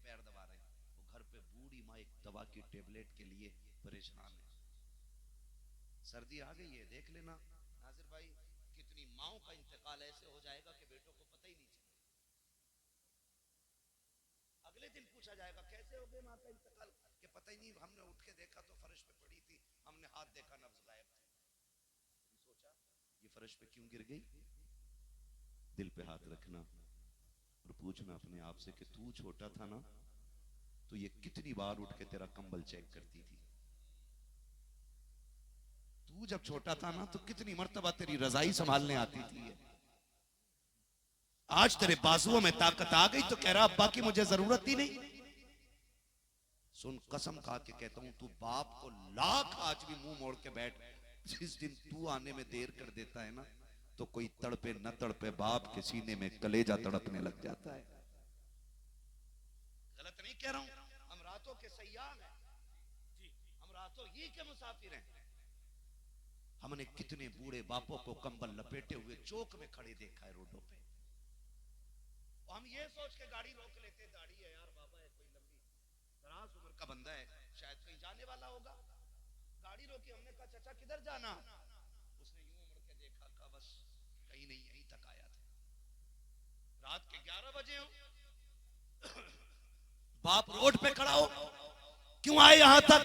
पैर दबा रहे हैं, वो घर पे बूढ़ी माँ एक दवा की टेबलेट के लिए परेशान है। सर्दी आ गई है, देख लेना नाजिर भाई, कितनी माओ का इंतकाल ऐसे हो जाएगा कि बेटों को पता ही नहीं चलेगा। अगले दिन पूछा जाएगा कैसे हो गए माँ का इंतकाल, कि पता ही नहीं, हमने उठ के देखा तो फर्श पे पड़ी थी, हमने हाथ देखा नब्ज गायब थे। ये सोचा ये फर्श पे क्यों गिर गई। दिल पे हाथ रखना और पूछना अपने आप से कि तू छोटा था ना तो ये कितनी बार उठ के तेरा कंबल चेक करती थी। तू जब छोटा था ना तो कितनी मर्तबा तेरी रजाई संभालने आती थी। आज तेरे बाजुओं में ताकत आ गई तो कह रहा अब्बा की मुझे जरूरत ही नहीं। सुन, कसम खा के कहता हूं, तू बाप को लाख आज भी मुंह मोड़ के बैठ, जिस दिन तू आने में देर कर देता है ना तो कोई तड़पे न तड़पे बाप के सीने में कलेजा तड़पने लग जाता है। गलत नहीं कह रहा हूं, हम रातों के सयाह हैं जी, हम रातों ही के मुसाफिर हैं। हमने कितने बूढ़े बापों को कंबल लपेटे हुए चौक में खड़े देखा है रोडों पे। हम ये सोच के गाड़ी रोक लेते, दाढ़ी है यार, बाबा है, कोई लंबी दराज उम्र का बंदा है, शायद कहीं जाने वाला होगा। गाड़ी रोकी, हमने कहा चाचा किधर जाना, उसने यूं मुड़ के देखा, कहा बस कहीं नहीं, यहीं तक आया था। रात के 11 बजे हो, बाप रोड पे खड़ा हो, क्यों आए यहां तक।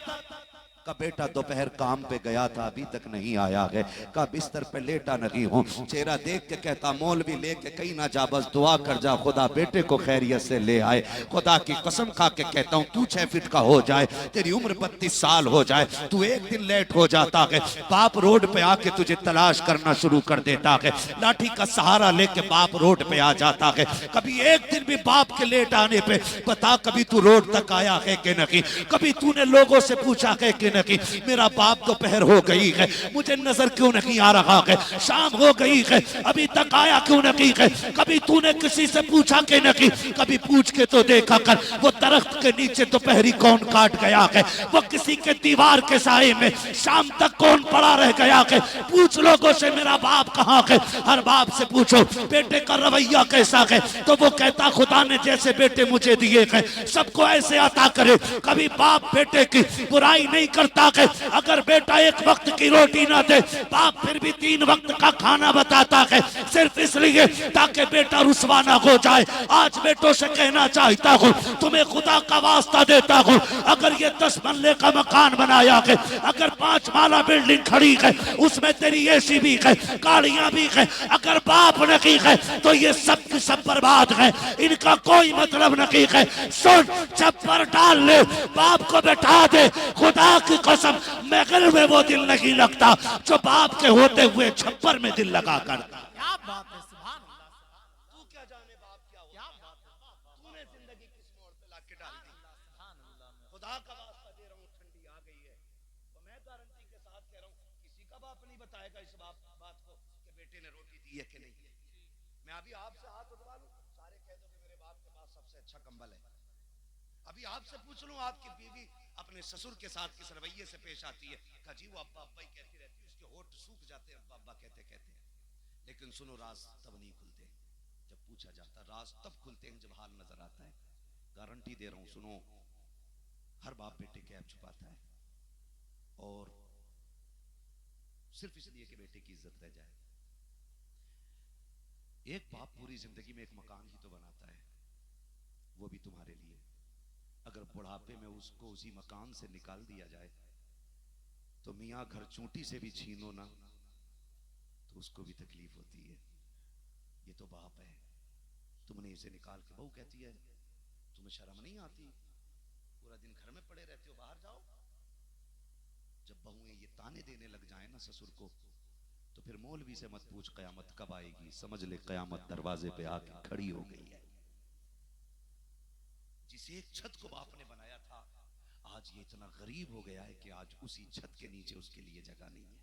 का बेटा दोपहर काम पे गया था, अभी तक नहीं आया है। का बिस्तर पे लेटा नहीं हूं, चेहरा देख के कहता मौलवी लेके कहीं ना जा, बस दुआ कर जा खुदा बेटे को खैरियत से ले आए। खुदा की कसम खा के कहता हूं, तू 6 फीट का हो जाए, तेरी उम्र 32 साल हो जाए, तू एक दिन लेट हो जाता है, बाप रोड पे आके तुझे तलाश करना शुरू कर देता है। लाठी का सहारा लेके बाप रोड पे आ जाता है। कभी एक दिन भी बाप के लेट आने पे बता, कभी तू रोड तक आया है कि नहीं, कभी तूने लोगों से पूछा है कि नहीं मेरा बाप दोपहर हो गई है, मुझे नजर क्यों नहीं आ रहा है, शाम हो गई है, अभी तक आया क्यों नहीं है। कभी तूने किसी से पूछा कि नहीं, कभी पूछ के तो देखा कर, वो दरख्त के नीचे दोपहरी कौन काट गया है, वो किसी के दीवार के साए में शाम तक कौन पड़ा रह गया है। पूछ लोगों से मेरा बाप कहाँ है। हर बाप से पूछो बेटे का रवैया कैसा है, तो वो कहता खुदा ने जैसे बेटे मुझे दिए हैं सबको ऐसे अता करे। कभी बाप बेटे की बुराई नहीं करता है, अगर बेटा एक वक्त की रोटी ना दे बाप फिर भी 3 वक्त का खाना बताता है, सिर्फ इसलिए ताकि बेटा रुसवा ना हो जाए। आज बेटों से कहना चाहता हूँ, तुम्हें खुदा का वास्ता देता हूँ, अगर ये 10 मरले का मकान बनाया है, अगर 5 माला बिल्डिंग खड़ी है, उसमें तेरी एसी भी है, गाड़ियां भी है, अगर बाप नहीं है तो ये सब की सब बर्बाद है, इनका कोई मतलब नहीं है। सुन, चप्पर डाल ले, बाप को बैठा दे, खुदा की कसम महल में वो दिल नहीं लगता जो बाप के होते हुए छप्पर में दिल लगा कर। क्या बात है, सुभान अल्लाह, तू क्या जाने बाप क्या क्या होता बात है, है, तूने जिंदगी किस मोड़ पे लाके डाल दी। सुभान अल्लाह। खुदा का वास्ता दे रहा हूँ, ठंडी आ गई है तो मैं गारंटी के साथ कह रहा हूँ, किसी का बाप नहीं बताएगा इस बात को कि बेटे ने रोटी दी है कि नहीं। मैं अभी आपसे हाथ उठवा लूं, सारे कह दो कि मेरे बाप के पास सबसे अच्छा कंबल है। अभी आपसे पूछ लूं आपकी बीवी अपने ससुर के साथ किस रवैये से पेश आती है, कहा जी वो अब्बा अब्बा ही कहती रहती है, उसके होठ सूख जाते हैं अब्बा अब्बा कहते कहते। लेकिन सुनो, राज तब नहीं खुलते जब पूछा जाता, राज तब खुलते हैं जब हाल नजर आता है। गारंटी दे रहा हूं, सुनो, हर बाप बेटे के ऐब छुपाता है, और सिर्फ इसलिए कि बेटे की इज्जत रह जाए। एक बाप पूरी जिंदगी में एक मकान ही तो बनाता है, वो भी तुम्हारे लिए। अगर बुढ़ापे में उसको उसी मकान से निकाल दिया जाए तो मियाँ घर चूंटी से भी छीनो ना तो उसको भी तकलीफ होती है। ये तो बाप है, तुमने इसे निकाल के, बहू कहती है तुम्हें शर्म नहीं आती, पूरा दिन घर में पड़े रहते हो, बाहर जाओ। जब बहुएं ये ताने देने लग जाए ना ससुर को, तो फिर मौलवी से मत पूछ कयामत कब आएगी, समझ ले कयामत दरवाजे पे आके खड़ी हो गई है। जिस एक छत को बाप ने बनाया था, आज ये इतना गरीब हो गया है कि आज उसी छत के नीचे उसके लिए जगह नहीं है।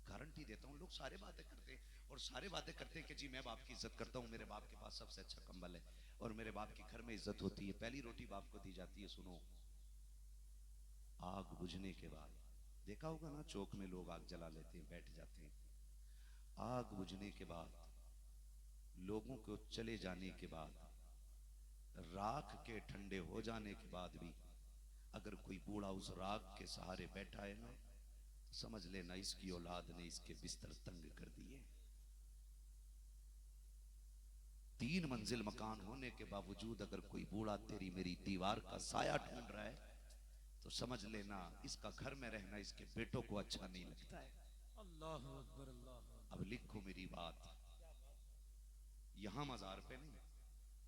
गारंटी देता हूं, लोग सारे बातें करते हैं और सारे बातें करते हैं कि जी मैं बाप की इज्जत करता हूं, मेरे बाप के पास सबसे अच्छा कंबल है और मेरे बाप के घर में इज्जत होती है, पहली रोटी बाप को दी जाती है। सुनो, आग बुझने के बाद, देखा होगा ना चौक में लोग आग जला लेते हैं, बैठ जाते हैं, आग बुझने के बाद, लोगों को चले जाने के बाद राख के ठंडे हो जाने के बाद भी अगर कोई बूढ़ा उस राख के सहारे बैठा है ना, समझ लेना इसकी औलाद ने इसके बिस्तर तंग कर दिए। 3 मंजिल मकान होने के बावजूद अगर कोई बूढ़ा तेरी मेरी दीवार का साया ढूंढ रहा है तो समझ लेना इसका घर में रहना इसके बेटों को अच्छा नहीं लगता है। अल्लाह अकबर, अल्लाह। अब लिखो मेरी बात, यहां मजार पे नहीं,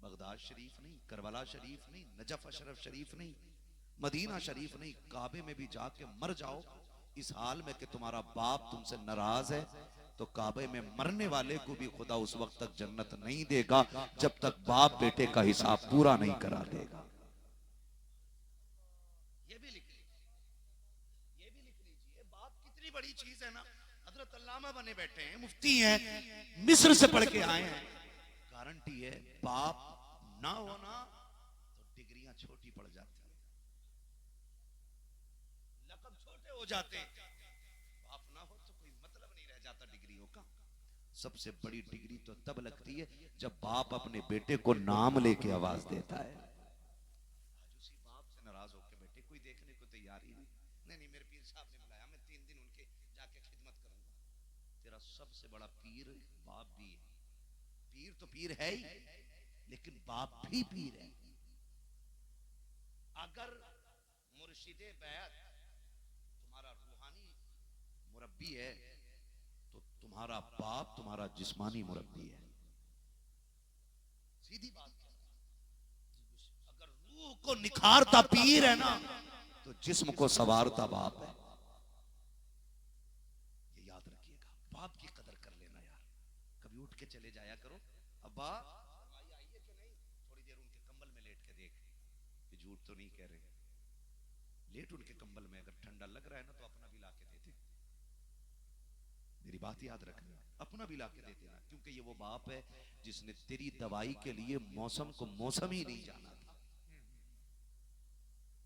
बगदाद शरीफ नहीं, करबला शरीफ नहीं, नजफ अशरफ शरीफ नहीं, मदीना शरीफ नहीं, काबे में भी जाके मर जाओ इस हाल में कि तुम्हारा बाप तुमसे नाराज है, तो काबे में मरने वाले को भी खुदा उस वक्त तक जन्नत नहीं देगा जब तक बाप बेटे का हिसाब पूरा नहीं करा देगा। ये भी लिख लीजिए, ये भी लिख लीजिए। बाप कितनी बड़ी चीज है ना। हजरत अल्लामा बने बैठे हैं, मुफ्ती हैं, मिस्र से पढ़ के आए हैं। गारंटी है बाप ना होना तो डिग्रियां छोटी पड़ जाती है, लकब छोटे हो जाते। बाप ना हो तो कोई मतलब नहीं रह जाता डिग्रियों का। सबसे बड़ी डिग्री तो तब लगती है जब बाप अपने बेटे को नाम लेके आवाज देता है। आज उसी बाप से नाराज होकर बैठे, कोई देखने को तैयार ही नहीं। नहीं मेरे पीर साहब ने बुलाया, मैं 3 दिन उनके जाके खिदमत करूंगा। तेरा सबसे बड़ा पीर बाप भी है। पीर तो पीर है ही, लेकिन बाप भी पीर है। अगर मुर्शिदे बैत तुम्हारा रूहानी मुरब्बी है तो तुम्हारा बाप तुम्हारा जिस्मानी मुरब्बी है। सीधी बात। अगर रूह को निखारता पीर है ना तो जिस्म को संवारता बाप है। ये याद रखिएगा, बाप की कदर कर लेना यार। कभी उठ के चले जाया करो, अब्बा आइए कि नहीं, थोड़ी देर उनके कंबल में लेट के देख, ये झूठ तो नहीं कह रहे, लेट उनके कंबल में, अगर ठंडा लग रहा है ना तो अपना भी ला के देते। मेरी बात याद रखना, अपना भी ला के दे देना, क्योंकि ये वो बाप है जिसने तेरी दवाई के लिए मौसम को मौसम ही नहीं जाना था।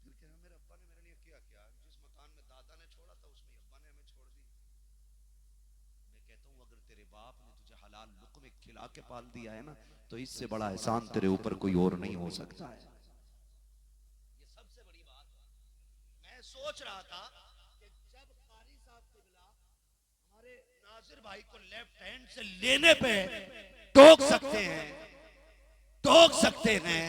फिर क्या मेरे अब्बा ने मेरे लिए किया क्या, जिस मकान में दादा ने छोड़ा था उसमें अब्बा ने हमें छोड़ दी। मैं कहता हूं अगर तेरे बाप ने तुझे हलाल लुक़्मे खिला के पाल दिया है ना तो इससे बड़ा एहसान तेरे ऊपर कोई और नहीं हो सकता है। ये सबसे बड़ी बात है। मैं सोच रहा था कि जब कारी साहब को मिला, हमारे नासिर भाई को लेफ्ट हैंड से लेने पे टोक सकते हैं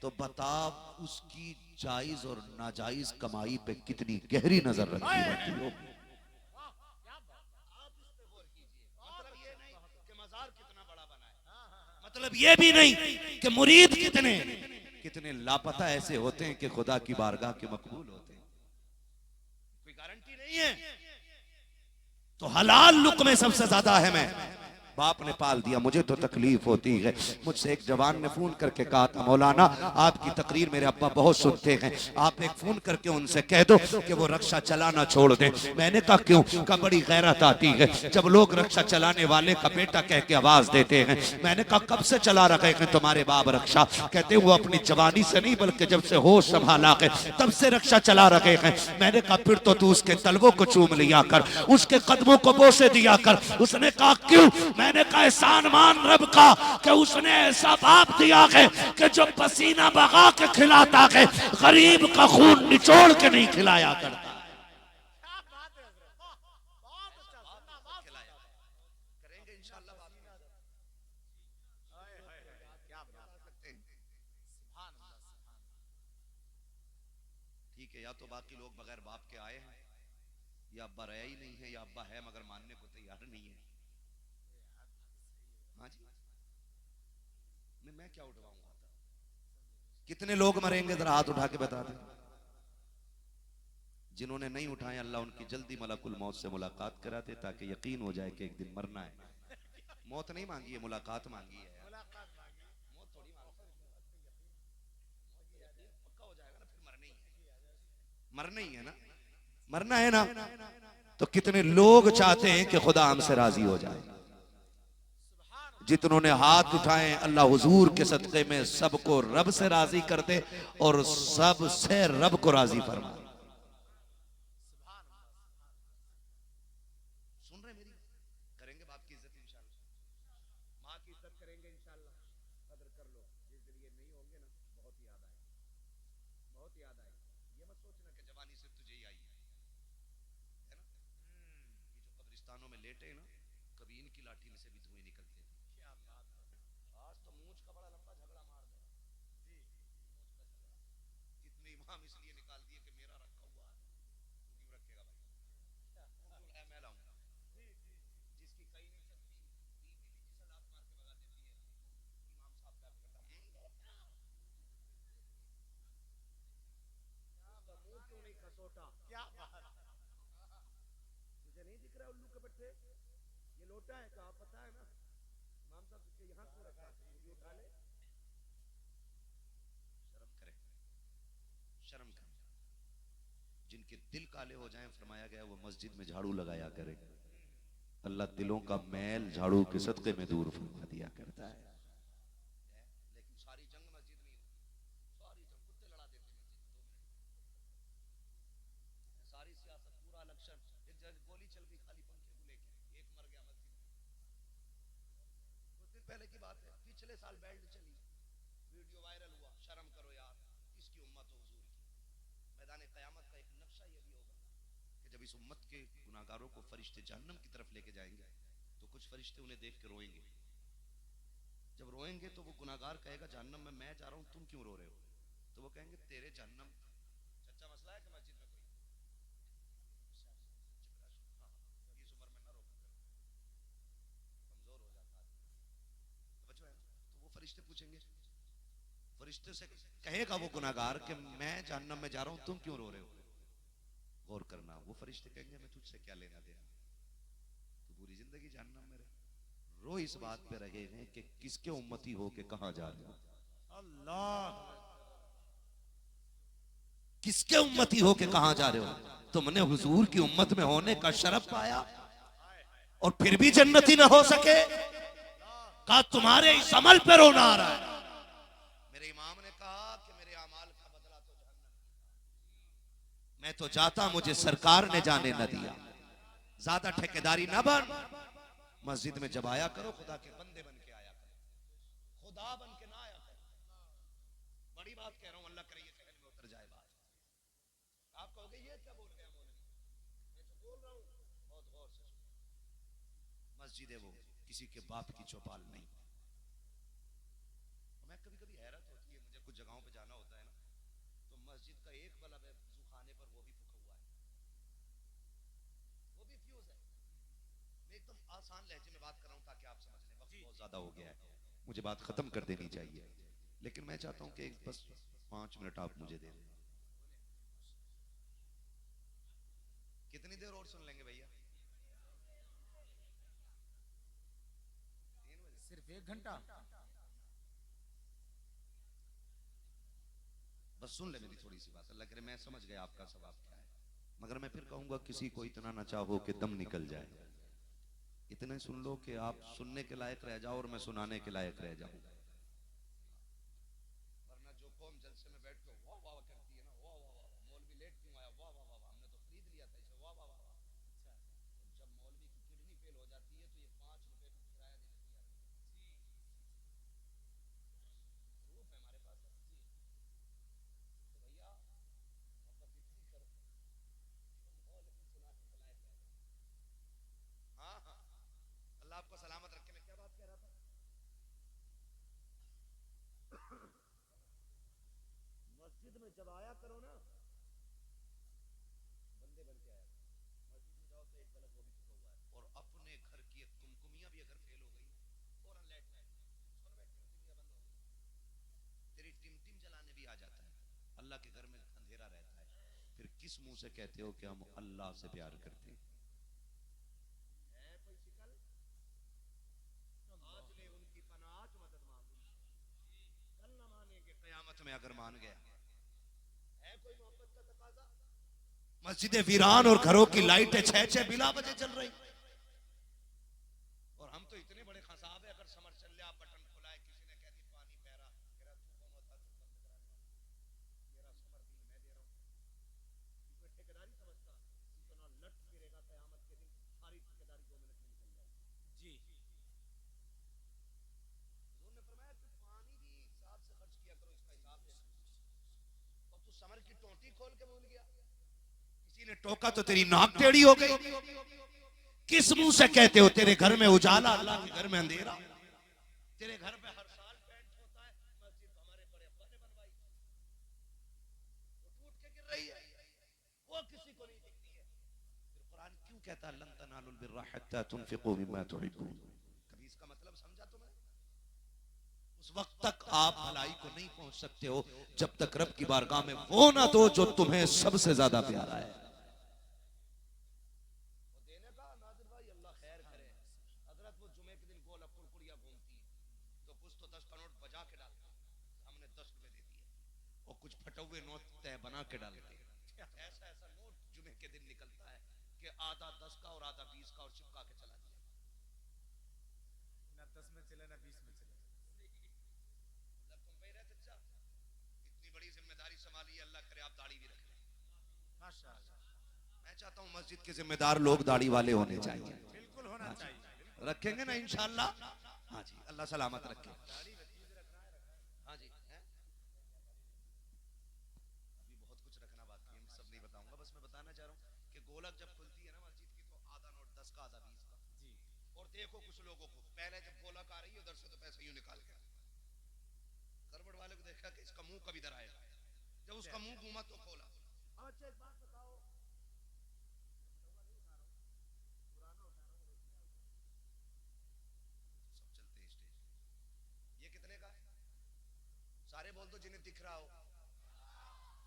तो बता उसकी जायज और नाजायज कमाई पे कितनी गहरी नजर रखी होती हो। मतलब ये भी नहीं कि मुरीद कितने लापता ऐसे होते हैं कि खुदा की बारगाह के मकबूल होते हैं, कोई गारंटी नहीं है। तो हलाल लुक़्मे सबसे ज्यादा अहम है। बाप ने पाल दिया, मुझे तो तकलीफ होती है। मुझसे एक जवान ने फोन करके कहा था, मौलाना आपकी तकरीर मेरे अब्बा बहुत सुनते हैं, आप एक फोन करके उनसे कह दो कि वो रक्षा चलाना छोड़ दें। मैंने कहा क्यों? का बड़ी गैरत आती है जब लोग रक्षा चलाने वाले का बेटा कह के आवाज देते हैं। मैंने कहा कब से चला रखे हैं तुम्हारे बाप रक्षा? कहते वो अपनी जवानी से नहीं बल्कि जब से होश संभाला है तब से रक्षा चला रखे हैं। मैंने कहा फिर तो तू उसके तलवों को चूम लिया कर, उसके कदमों को बोसे दिया कर। उसने कहा क्यों? मैंने कहा एहसान मान रब का कि उसने ऐसा बाप दिया है कि जो पसीना बगा के खिलाता है, गरीब का खून निचोड़ के नहीं खिलाया करता। करेंगे इंशाअल्लाह बात। ठीक है, या तो बाकी लोग बगैर बाप के आए हैं, या अब्बा रहा ही नहीं है, या अब्बा है मगर मानने को तैयार नहीं है। हाँ जी, मैं क्या उठवाऊंगा? कितने लोग मरेंगे जरा हाथ उठा के बता दें। जिन्होंने नहीं उठाए अल्लाह उनकी जल्दी मलकुल मौत से मुलाकात करा दे ताकि यकीन हो जाए कि एक दिन मरना है। मौत नहीं मांगी है, मुलाकात मांगी है। मौत थोड़ी पक्का हो जाएगा ना, फिर मरना ही है ना, मरना है ना। तो कितने लोग चाहते हैं कि खुदा हमसे राजी हो जाए। जितनों ने हाथ उठाए अल्लाह हुजूर के सदक़े में सबको रब से राजी कर दे और सब से रब को राजी फरमा। सुन रहे मेरी? करेंगे बाप की इज्जत इंशाअल्लाह, माँ की इज्जत करेंगे इंशाअल्लाह। कदर कर लो, जिस दिन ये नहीं होंगे ना बहुत याद आई। ये मत सोचना कि जवानी सिर्फ तुझे ही आई है ना। ये जो कब्रिस्तानों में लेटे ना, कभी इनकी लाठी में से भी धुएं निकलते थे। क्या बात है। आज तो मूंछ का बड़ा लंबा झगड़ा मार दे जी, मूंछ का झगड़ा। कितने इमाम इसलिए निकाल दिए कि मेरा रखा हुआ है, तू क्यों रखेगा भाई, मैं लाऊंगा जी जी। जिसकी कहीं नहीं चलती, बीवी भी जिसे लात मार के भगा देती है, इमाम साहब क्या करता है, उसका मुंह क्यों नहीं खसोटा। क्या बात, तुझे नहीं दिख रहा उल्लू के बट्टे, ये लोटा है तो आप पता है ना, इमाम साहब के यहाँ क्यों रखा है, ये भी उठा ले। शर्म करें, शर्म करें। जिनके दिल काले हो जाएं, फरमाया गया वो मस्जिद में झाड़ू लगाया करे, अल्लाह दिलों का मैल झाड़ू के सदके में दूर फरमा दिया करता है। लेकिन सारी जंग मस्जिद में ही होती, सारी जंग कुत्ते लड़ा देते मस्जिद में 2 मिनट, सारी सियासत पूरा इलेक्शन, एक जगह गोली चल गई खाली पंखे को लेके, एक मर गया मस्जिद में। कुछ दिन पहले की बात है, पिछले साल बेल्ट चली, वीडियो वायरल हुआ। शर्म करो यार, किसकी उम्मत हो हुजूर की। मैदान क़यामत का एक नक्शा ये भी होगा कि जब इस उम्मत के गुनाहगारों को फरिश्ते जहन्नम की तरफ लेके जाएंगे तो कुछ फरिश्ते उन्हें देख के रोएंगे। जब रोएंगे तो वो गुनाहगार कहेगा जहन्नम में मैं जा रहा हूं, तुम क्यों रो रहे हो। तो वो कहेंगे तेरे जहन्नम, सच्चा मसला है कि मस्जिद में कोई हाँ, इस उम्र में ना रोका करो, कमजोर हो जाता है बच्चों है। तो वो फरिश्ते पूछेंगे, फरिश्ते से कहेगा वो गुनाहगार कि मैं जहन्नम में जा रहा हूं, तुम क्यों रो रहे हो। गौर करना, वो फरिश्ते कहेंगे मैं तुझसे क्या लेना देना, तो पूरी जिंदगी जहन्नम में रहे। रो इस बात पे रहे हैं कि किसके उम्मती हो के कहां जा रहे हो। अल्लाह, किसके उम्मती हो के कहां जा रहे हो। तुमने हुजूर की उम्मत में होने का शरफ पाया और फिर भी जन्नती ना हो सके, कहा तुम्हारे इस अमल पे रोना आ रहा है। मेरे इमाम ने कहा कि मेरे अमाल का बदला तो जहन्नम, मैं तो जाता मुझे सरकार ने जाने न दिया। ज्यादा ठेकेदारी न बन, मस्जिद में जब आया करो खुदा के बंदे बन के आया करो, खुदा बन के ना आया करो। बड़ी बात कह रहा हूं, अल्लाह करे ये कहने में उतर जाए बात। आप कहोगे ये क्या बोल रहे हैं मौलवी, मैं तो बोल रहा हूं, बहुत गौर से सुनो। मस्जिद है वो किसी के बाप की चौपाल नहीं। मैं कभी कभी हैरत होती है, मुझे कुछ जगहों पे जाना होता है ना, तो मस्जिद का एक बल्ब है वजू खाने पर, वो भी फुका हुआ है, वो भी फ्यूज है। मैं एकदम आसान लहजे में बात कर रहा हूं ताकि आप समझ लें, वक्त बहुत ज्यादा हो गया है, मुझे बात खत्म कर देनी चाहिए, लेकिन मैं चाहता हूं कि बस 5 मिनट आप मुझे दे दें। कितनी देर और सुन लेंगे भैया, 3 बजे सिर्फ 1 घंटा। बस सुन ले मेरी थोड़ी सी बात, अल्लाह करे मैं समझ गया आपका सवाब क्या है, मगर मैं फिर कहूंगा किसी को इतना ना चाहो कि दम निकल जाए। इतने सुन लो कि आप सुनने के लायक रह जाओ और मैं सुनाने के लायक रह जाऊं। वरना जो कौम जलसे में बैठ के वाह वाह करती है ना, वाह वाह वाह, मौलवी लेट क्यों आया, वाह वाह वाह, हमने तो खरीद लिया था इसे, वाह वाह वाह। अच्छा, जब मौलवी की किडनी फेल हो जाती है तो ये 5 रुपए का किराया देने तैयार होता है जी। प्रूफ है हमारे पास है जी। तो भैया मोहब्बत इतनी करो तो मौलवी सुनाने के लायक रह जाए। हाँ हाँ, अल्लाह आपको सलामत रखे। मैं क्या बात कह रहा था, मस्जिद में जब आया करो ना, बंदे बन के आया करो। मस्जिद में जाओ तो एक बल्ब वो भी फुका हुआ है, और अपने घर की एक कुमकुमिया भी अगर फेल हो गई ना, फौरन लाइट में छोड़ बैठे हो, दुनिया बंद हो गई, तेरी टिम जलाने भी आ जाता है। अल्लाह के घर में अंधेरा रहता है, फिर किस मुंह से कहते हो कि हम अल्लाह से प्यार करते हैं। है कोई शिकल, आज ले उनकी पनाह मदद मांगू, कल न मानेंगे कयामत में अगर मान गया। है कोई मोहब्बत का तकाजा, मस्जिदें वीरान और घरों की लाइटें 6-6 बिला बजे चल रही, और हम तो इतने बड़े खसाब है, अगर समर चल ले आप बटन खुलाए, किसी ने कह दी पानी पह रहा, कह रहा तू कौन होता तू बंद कराने वाला, मेरा समर बिल मैं दे रहा हूं। इसमें ठेकेदारी समझता, इतना लट गिरेगा कयामत के दिन, सारी ठेकेदारी 2 मिनट में निकल जाएगी जी। हुजूर ने फरमाया कि पानी भी हिसाब से खर्च किया करो, इसका हिसाब देना। और तू समर ने टोका तो तेरी नाक टेढ़ी हो गई। किस मुंह से कहते हो तेरे घर में उजाला, अल्लाह के घर में अंधेरा? तेरे घर पे हर साल पेंट होता है, मस्जिद हमारे बड़े अब्बा ने बनवाई, वो टूट के गिर रही है, वो किसी को नहीं दिखती है। फिर कुरान क्यों कहता है लन तनालुल बिर्रा हत्ता तुनफिकू मिम्मा तुहिब्बून? कभी इसका मतलब समझा तुमने? उस वक्त तक आप भलाई को नहीं पहुंच सकते हो जब तक रब की बारगाह में वो ना दो जो तुम्हें सबसे ज्यादा प्यारा है। वो देने का नादिर भाई अल्लाह खैर करे। हजरत वो जुमे के दिन गोल कुरकुरिया घूमती तो कुछ तो 10 का नोट बजा के डालते, हमने 10 रुपए दे दिए, और कुछ फटे हुए नोट तय बना के डालते। ऐसा ऐसा नोट जुमे के दिन निकलता है कि आधा 10 का और आधा 20 का और चिपका के चला दिया। ना 10 में चले ना 20 में चले। तुम पे रहते इतनी बड़ी जिम्मेदारी संभाली है, अल्लाह करे आप दाढ़ी भी रख लें। माशाअल्लाह। मैं चाहता हूं मस्जिद के जिम्मेदार लोग दाढ़ी वाले होने चाहिए। बिल्कुल होना चाहिए। रखेंगे ना इंशाअल्लाह? हाँ जी, अल्लाह सलामत रखे। हाँ जी, अभी बहुत कुछ रखना बाकी है, मैं सब नहीं बताऊंगा, बस मैं बताना चाह रहा हूँ कि गोलक जब खुलती है ना मस्जिद की, तो आधा नोट 10 का आधा 20 का जी। और देखो कुछ लोगों को पहले जब गोलक आ रही है उधर से तो पैसे यूं निकाल के गड़बड़ वाले को देखा कि इसका मुंह कभी इधर आएगा, जब उसका मुंह घूमा तो खोला। अच्छा एक बात बताओ, सब चलते हैं स्टेज, ये कितने का है? सारे बोल दो जिन्हें दिख रहा हो।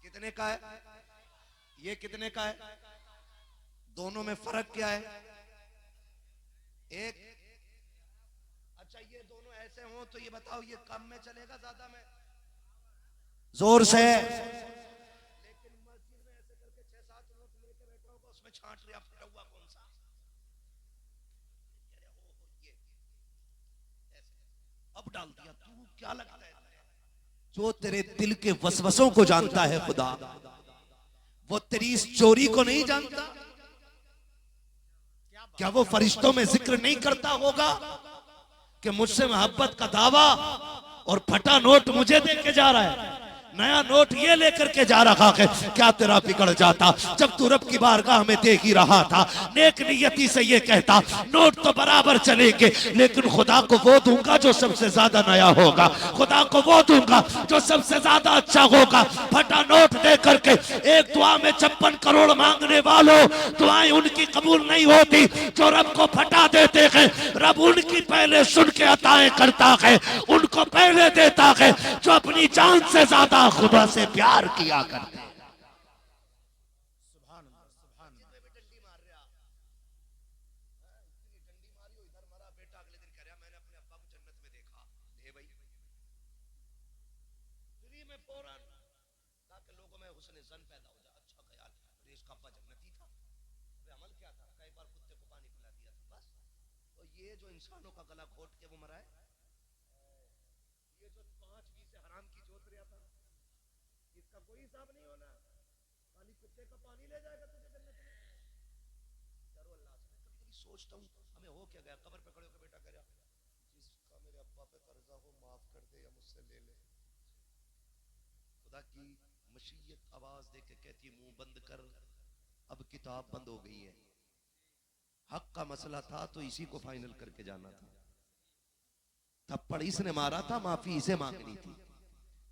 कितने का है? ये कितने का है? दोनों में फर्क क्या है? एक, अच्छा ये दोनों ऐसे हो तो ये बताओ ये कम में चलेगा ज्यादा में? जोर से। लेकिन मस्जिद में ऐसे करके 6-7 नोट लेके बैठा होगा, उसमें छांट लिया फटा हुआ कौन सा? ये ऐसे अब डाल दिया। तू क्या लगता है? जो तेरे दिल के वसवसों को जानता है खुदा, वो तेरी इस चोरी को नहीं जानता? क्या वो फरिश्तों में जिक्र नहीं करता होगा कि मुझसे मोहब्बत का दावा और फटा नोट मुझे दे के जा रहा है, नया नोट ये लेकर के जा रहा है? क्या तेरा बिगड़ जाता जब तू रब की बारगाह में देख ही रहा था, नेक नियति से ये कहता नोट तो बराबर चलेंगे लेकिन खुदा को वो दूंगा जो सबसे ज्यादा नया होगा, खुदा को वो दूंगा जो सबसे ज्यादा अच्छा होगा। फटा नोट दे करके एक दुआ में 56 करोड़ मांगने वालों, दुआएं उनकी कबूल नहीं होती जो रब को फटा देते हैं। रब उनकी पहले सुन के अताएं करता है, उनको पहले देता है जो अपनी जान से ज्यादा खुदा से प्यार किया करते। सुभान अल्लाह, सुभान अल्लाह। डंडी मार रहा, इतनी डंडी मारी हो, इधर मरा बेटा, अगले दिन कह रहा मैंने अपने अब्बा को जन्नत में देखा। ले भाई फ्री में फौरन, ताकि लोगों में हुस्न ज़न पैदा हो जाए, अच्छा ख्याल, अरे इसका अब्बा जन्नती था। अरे अमल क्या था? कई बार कुत्ते को पानी पिला दिया था बस। और ये जो इंसानों का गला घोट के वो मरा है, ये जो 5-20 से हराम की जोत रहा था, इसका कोई हिसाब नहीं होना। खाली कुत्ते का पानी ले जाएगा तुझे जन्नत में। डरो अल्लाह से। कभी कभी सोचता हूँ हमें हो क्या गया, कब्र पे खड़े होकर बेटा कह रहा जिसका मेरे अब्बा पे कर्जा हो माफ कर दे या मुझसे ले ले। खुदा की मशीयत आवाज दे के कहती है मुंह बंद कर, अब किताब बंद हो गई है। हक का मसला था तो इसी को फाइनल करके जाना था। थप्पड़ इसने मारा था, माफी इसे मांगनी थी।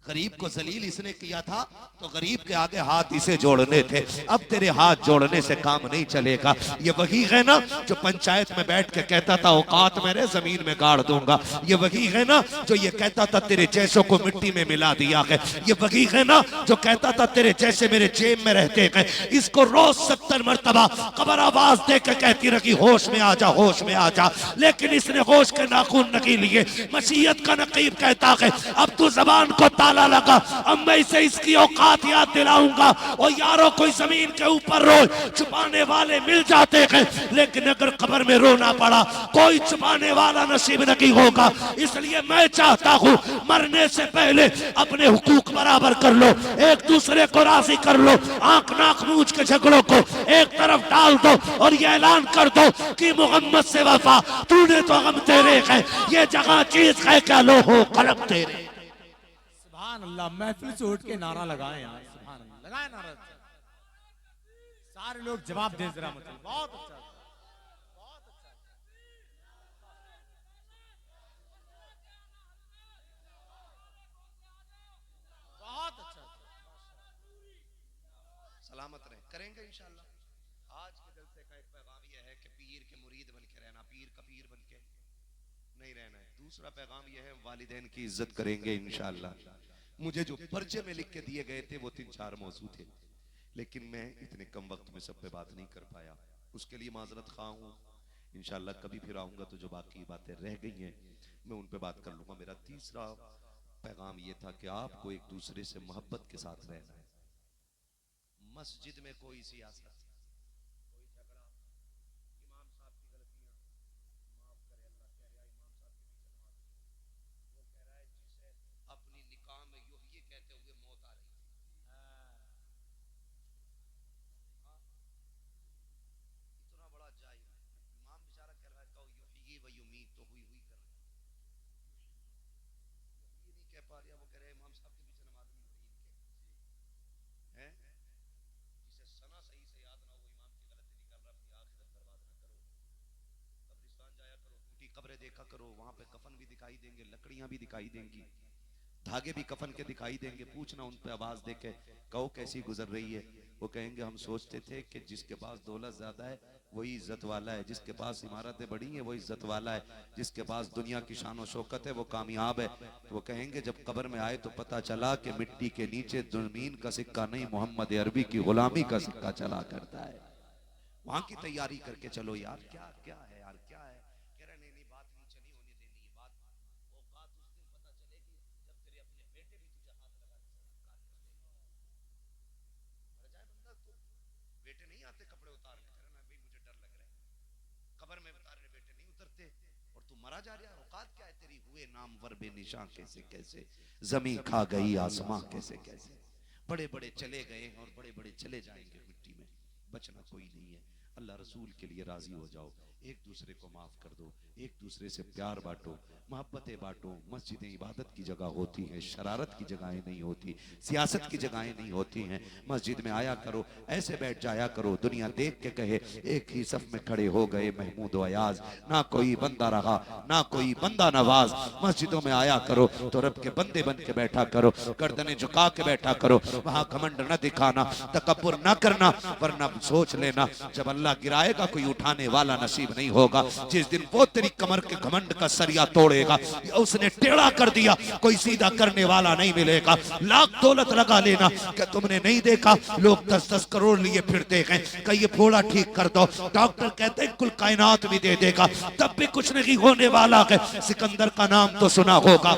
गरीब को जलील इसने किया था तो गरीब के आगे हाथ इसे जोड़ने थे। अब तेरे हाथ जोड़ने से काम नहीं चलेगा। ये वही है ना जो पंचायत में बैठ के कहता था औकात मेरे जमीन में गाड़ दूंगा। ये वही है ना जो ये कहता था तेरे जैसों को मिट्टी में मिला दिया है। ये वही है ना जो कहता था तेरे जैसे मेरे जेब में रहते हैं। इसको रोज 70 मरतबा कब्र आवाज दे के कहती रही होश में आ जा, होश में आ जा, लेकिन इसने होश के नाखून नहीं लिए। मसीयत का नकीब कहता है अब तू जबान को ताला लगा, अब मैं इसे इसकी औकात याद दिलाऊंगा। और यारों कोई जमीन के ऊपर रोज छुपाने वाले मिल जाते हैं, लेकिन अगर कब्र में रोना पड़ा कोई छुपाने वाला नसीब नहीं होगा। इसलिए मैं चाहता हूँ मरने से पहले अपने हुकूक बराबर कर लो, एक दूसरे को राजी कर लो, आंख नाक मूंछ के झगड़ों को एक तरफ डाल दो और ये ऐलान कर दो कि मोहम्मद से वफा तूने तो हम तेरे है, ये जगह चीज है क्या लो हो कलम तेरे। सुभान अल्लाह, महफिल से उठ के नारा लगाए यार, सुभान अल्लाह, लगाए नारा। सारे लोग जवाब दे जरा मुझे। बहुत अच्छा, बहुत अच्छा, बहुत अच्छा। सलामत रहे, करेंगे इंशाल्लाह। आज के जलसे का एक पैगाम यह है कि पीर के मुरीद बन के रहना, पीर का पीर बन के नहीं रहना है। दूसरा पैगाम यह है वालिदैन की इज्जत करेंगे इंशाल्लाह। मुझे जो पर्चे में लिख के दिए गए थे वो 3-4 मौजू थे, लेकिन मैं इतने कम वक्त में सब पे बात नहीं कर पाया, उसके लिए माजरत खा हूँ। इंशाल्लाह कभी फिर आऊंगा तो जो बाकी बातें रह गई हैं मैं उन पे बात कर लूंगा। मेरा तीसरा पैगाम ये था कि आपको एक दूसरे से मोहब्बत के साथ रहना है। मस्जिद में कोई सियासत, कोई झगड़ा, इमाम साहब की गलतियां माफ करे अल्लाह, कह रहा है इमाम साहब के पीछे नमाज, वो कह रहा है जिसे अपनी निकाह में यूं ये कहते हुए मौत आ रही थी। हाँ, इतना बड़ा जाहिल इमाम बेचारा कह रहा है कहो युही व युमीत, तो हुई हुई कर रहा है, ये नहीं कह पा रहा। वो कह रहा है इमाम साहब के पीछे नमाज नहीं हो रही इनके हैं। जिसे सना सही से याद ना हो वो इमाम की गलती निकाल रहा, अपनी आखिरत बर्बाद ना करो। कब्रिस्तान जाया करो, टूटी कब्रें देखा करो, वहां पे कफन भी दिखाई देंगे, लकड़ियां भी दिखाई देंगी, धागे भी कफन के दिखाई देंगे। पूछना उन पे आवाज देके, कहो कैसी गुजर रही है। वो कहेंगे हम सोचते थे कि जिसके पास दौलत ज्यादा है वही इज्जत वाला है, जिसके पास इमारतें बड़ी हैं वो इज्जत वाला है, जिसके पास दुनिया की शान और शौकत है वो कामयाब है। तो वो कहेंगे जब कब्र में आए तो पता चला कि मिट्टी के नीचे जमीन का सिक्का नहीं, मोहम्मद अरबी की गुलामी का सिक्का चला करता है। वहां की तैयारी करके चलो यार। क्या क्या है यार, क्या है। कह रहे नहीं नहीं बात नहीं चली होने देनी है, बात औकात उस दिन पता चलेगी जब तेरे अपने बेटे भी तुझे हाथ लगा के सत्कार कर देंगे। मर जाए बंदा तो बेटे नहीं आते कपड़े उतारने, कह रहा ना भाई मुझे डर लग रहा है, कब्र में उतारने बेटे नहीं उतरते और तू मरा जा रहा है। औकात क्या है तेरी, हुए नामवर बेनिशां कैसे कैसे, जमी खा गई आसमां कैसे कैसे। बड़े बड़े चले गए और बड़े बड़े चले जाएंगे, मिट्टी में बचना कोई नहीं है। अल्लाह रसूल के लिए राजी हो जाओ, एक दूसरे को माफ कर दो, एक दूसरे से प्यार बांटो, मोहब्बतें बांटो। मस्जिदें इबादत की जगह होती हैं, शरारत की जगहें नहीं होती, सियासत की जगहें नहीं होती हैं। मस्जिद में आया करो, ऐसे बैठ जाया करो दुनिया देख के कहे एक ही सफ में खड़े हो गए महमूद व अयाज, ना कोई बंदा रहा ना कोई बंदा नवाज। मस्जिदों में आया करो तो रब के बंदे बन के बैठा करो, गर्दनें झुका के बैठा करो, वहां घमंड न दिखाना, तकब्बुर न करना, वरना सोच लेना जब अल्लाह गिराएगा कोई उठाने वाला नसीब नहीं होगा। जिस दिन वो तेरी कमर के घमंड का सरिया तोड़ेगा, उसने टेढ़ा कर दिया, कोई सीधा करने वाला नहीं मिलेगा। लाख दौलत लगा लेना, क्या तुमने नहीं देखा लोग 10-10 करोड़ लिए फिरते हैं, कहीं ये फोड़ा ठीक कर दो, डॉक्टर कहते हैं कुल कायनात भी दे देगा, तब भी कुछ नहीं होने वाला है। सिकंदर का नाम तो सुना होगा,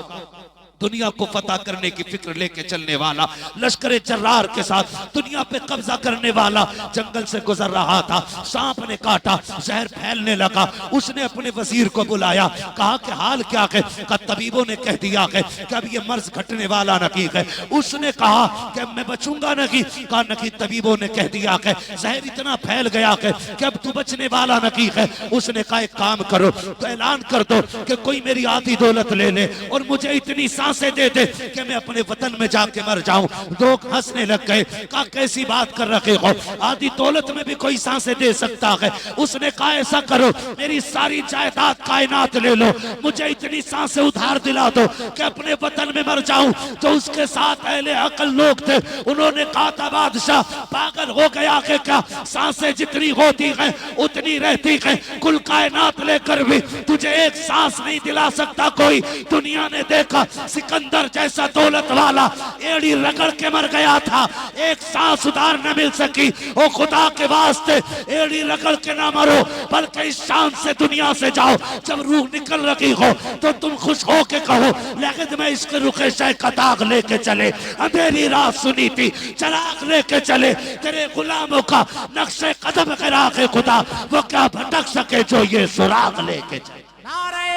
दुनिया को फतह करने की फिक्र लेके चलने वाला, लश्कर जर्रार के साथ दुनिया पे कब्जा करने वाला, जंगल से गुजर रहा था, सांप ने काटा, जहर फैलने लगा, उसने अपने वजीर को बुलाया, कहा कि हाल क्या है। कहा तबीबों ने कह दिया है कि अब ये मर्ज घटने वाला नहीं है। उसने कहा कि मैं बचूंगा नहीं, कहा नहीं तबीबों ने कह दिया है जहर इतना फैल गया है कि अब तू बचने वाला नहीं है। उसने कहा एक काम करो, तो ऐलान कर दो कि कोई मेरी आधी दौलत ले ले और मुझे इतनी से दे दे कि मैं अपने वतन में जाके मर जाऊं। लोग हंसने लग गए, कहा कैसी बात कर रखे हो, आधी दौलत में भी कोई सांसें दे सकता है। उसने कहा ऐसा करो मेरी सारी जायदाद कायनात ले लो, मुझे इतनी सांसें उधार दिला दो कि अपने वतन में मर जाऊं। तो उसके साथ अहले अकल लोग थे, उन्होंने कहा था बादशाह पागल हो गया कि क्या, सांसें जितनी होती हैं उतनी रहती हैं, कुल कायनात लेकर भी तुझे एक सांस नहीं दिला सकता कोई। दुनिया ने देखा सिकंदर जैसा दौलत वाला एड़ी रगड़ के मर गया था, एक सांस उधार न मिल सकी। ओ खुदा के वास्ते एड़ी रगड़ के ना मरो, बल्कि इस शान से दुनिया से जाओ। जब रूह निकल रही हो तो तुम खुश हो के कहो लेकिन मैं इसके रुखे शय का दाग लेके चले, अंधेरी रात सुनी थी चराग लेके चले, तेरे गुलामों का नक्शे कदम करा के खुदा वो क्या भटक सके जो ये सुराग लेके चले। नारे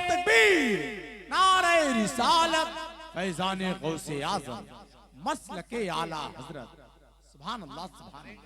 तकबीर, नारे रिसालत, फैज़ाने गौसे आज़म, मसलके आला हजरत। सुभान अल्लाह, सुभान अल्लाह।